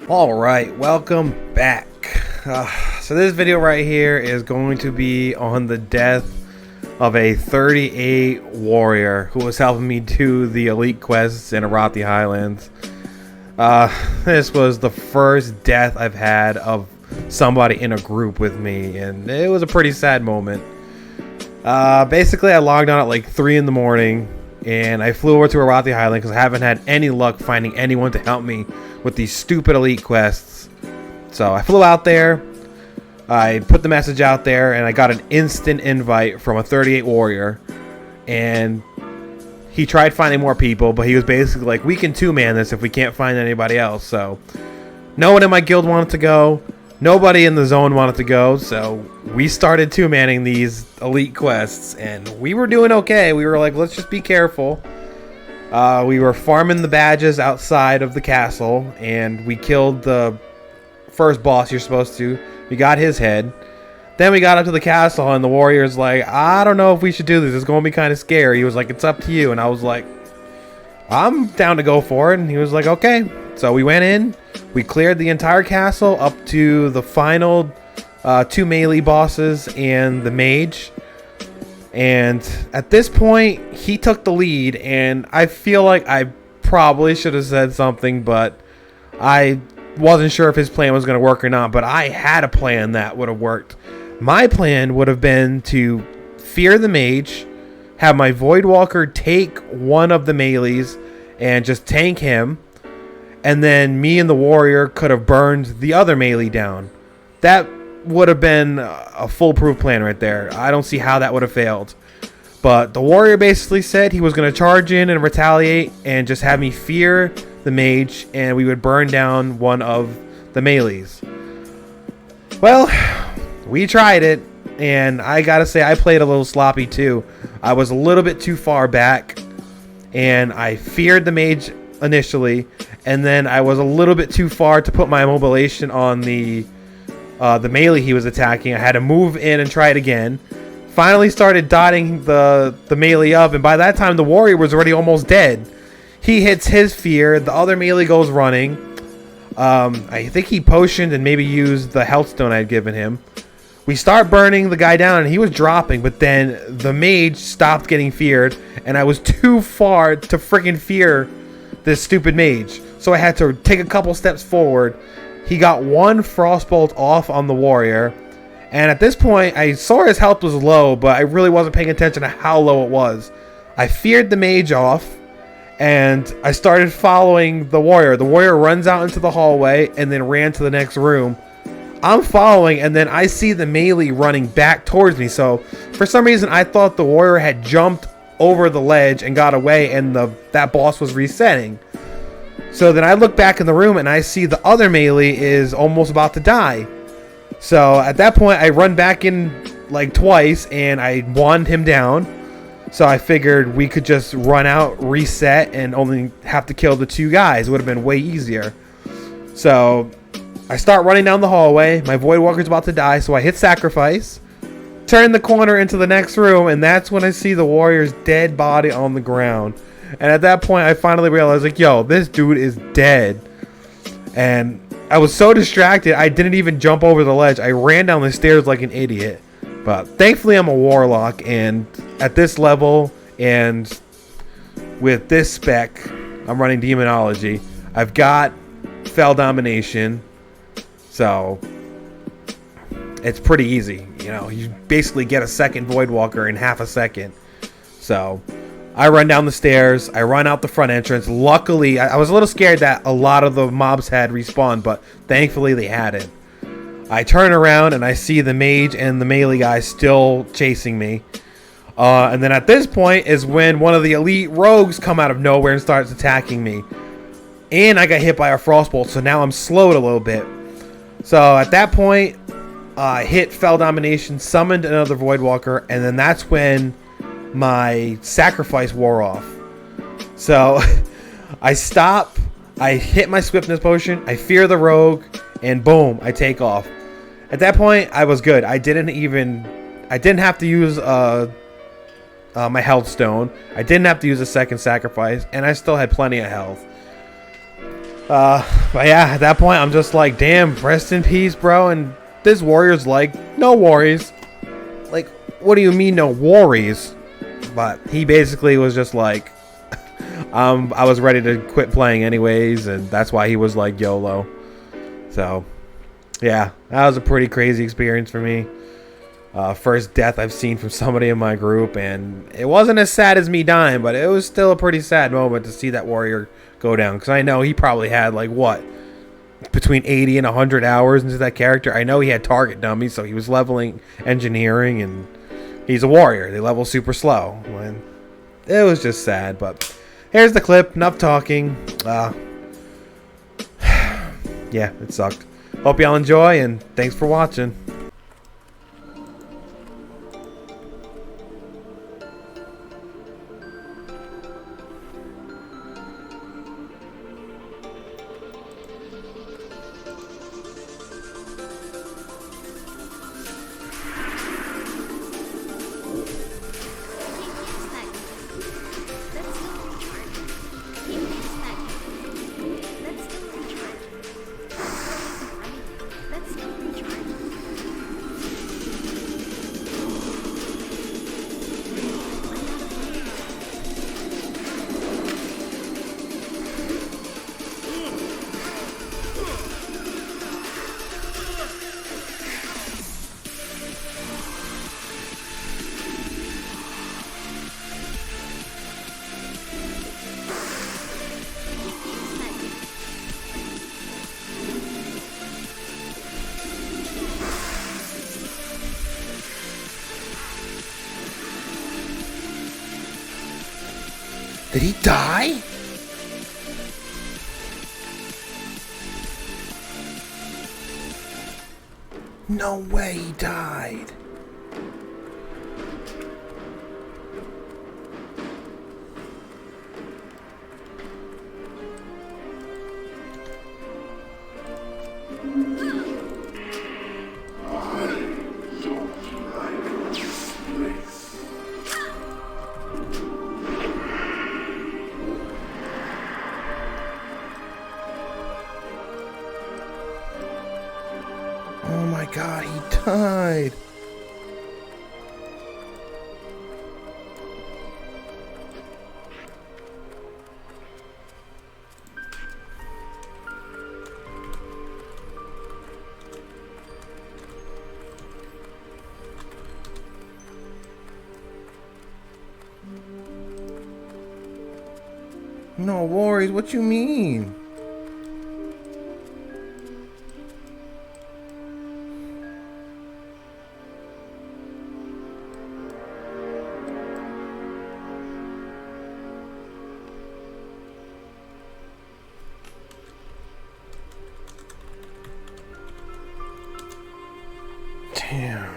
Alright, welcome back. So this video right here is going to be on the death of a 38 warrior who was helping me do the elite quests in Arathi Highlands. This was the first death I've had of somebody in a group with me, and it was a pretty sad moment. Basically I logged on at like 3 in the morning and I flew over to Arathi Highlands because I haven't had any luck finding anyone to help me with these stupid elite quests. So I flew out there, I put the message out there, and I got an instant invite from a 38 warrior. And he tried finding more people, but he was basically like, we can two-man this if we can't find anybody else. So no one in my guild wanted to go, nobody in the zone wanted to go, so we started two-manning these elite quests, and we were doing okay. We were like, let's just be careful. We were farming the badges outside of the castle, and we killed the first boss you're supposed to. We got his head. Then we got up to the castle, and the warrior's like, I don't know if we should do this. It's going to be kind of scary. He was like, it's up to you. And I was like, I'm down to go for it. And he was like, okay. So we went in. We cleared the entire castle up to the final two melee bosses and the mage. And at this point, he took the lead, and I feel like I probably should have said something, but I wasn't sure if his plan was going to work or not, but I had a plan that would have worked. My plan would have been to fear the mage, have my Voidwalker take one of the melees and just tank him, and then me and the warrior could have burned the other melee down. That would have been a foolproof plan right there. I don't see how that would have failed. But the warrior basically said he was going to charge in and retaliate and just have me fear the mage, and we would burn down one of the melees. Well, we tried it, and I gotta say I played a little sloppy too. I was a little bit too far back, and I feared the mage initially, and then I was a little bit too far to put my immobilization on the melee he was attacking. I had to move in and try it again. Finally started dotting the melee up, and by that time the warrior was already almost dead. He hits his fear, the other melee goes running. I think he potioned and maybe used the health stone I'd given him. We start burning the guy down, and he was dropping, but then the mage stopped getting feared, and I was too far to freaking fear this stupid mage. So I had to take a couple steps forward. He got one frostbolt off on the warrior, and at this point I saw his health was low, but I really wasn't paying attention to how low it was. I feared the mage off, and I started following the warrior. The warrior runs out into the hallway and then ran to the next room. I'm following, and then I see the melee running back towards me. So for some reason I thought the warrior had jumped over the ledge and got away, and that boss was resetting. So then I look back in the room, and I see the other melee is almost about to die. So at that point I run back in like twice, and I wand him down. So I figured we could just run out, reset, and only have to kill the two guys. It would have been way easier. So I start running down the hallway. My Voidwalker's about to die, so I hit sacrifice, turn the corner into the next room, and that's when I see the warrior's dead body on the ground. And at that point I finally realized, like, yo, this dude is dead. And I was so distracted I didn't even jump over the ledge. I ran down the stairs like an idiot. But thankfully I'm a warlock, and at this level and with this spec, I'm running demonology. I've got fell domination, so it's pretty easy. You know, you basically get a second Voidwalker in half a second. So I run down the stairs, I run out the front entrance. Luckily, I was a little scared that a lot of the mobs had respawned, but thankfully they hadn't. I turn around and I see the mage and the melee guy still chasing me. And then at this point is when one of the elite rogues come out of nowhere and starts attacking me. And I got hit by a frostbolt, so now I'm slowed a little bit. So at that point, I hit fell domination, summoned another Voidwalker, and then that's when my sacrifice wore off. So I stop, I hit my swiftness potion, I fear the rogue, and boom, I take off. At that point, I was good. I didn't have to use my health stone. I didn't have to use a second sacrifice, and I still had plenty of health. But yeah, at that point, I'm just like, damn, rest in peace, bro. And this warrior's like, no worries. Like, what do you mean, no worries? But he basically was just like, I was ready to quit playing anyways, and that's why he was like YOLO. So, yeah, that was a pretty crazy experience for me. First death I've seen from somebody in my group, and it wasn't as sad as me dying, but it was still a pretty sad moment to see that warrior go down, because I know he probably had like what, between 80 and 100 hours into that character. I know he had target dummies, so he was leveling engineering, and he's a warrior. They level super slow. And it was just sad, but here's the clip. Enough talking. Yeah, it sucked. Hope y'all enjoy, and thanks for watching. Did he die? No way he died. Oh my god, he died. No worries, what you mean? Damn.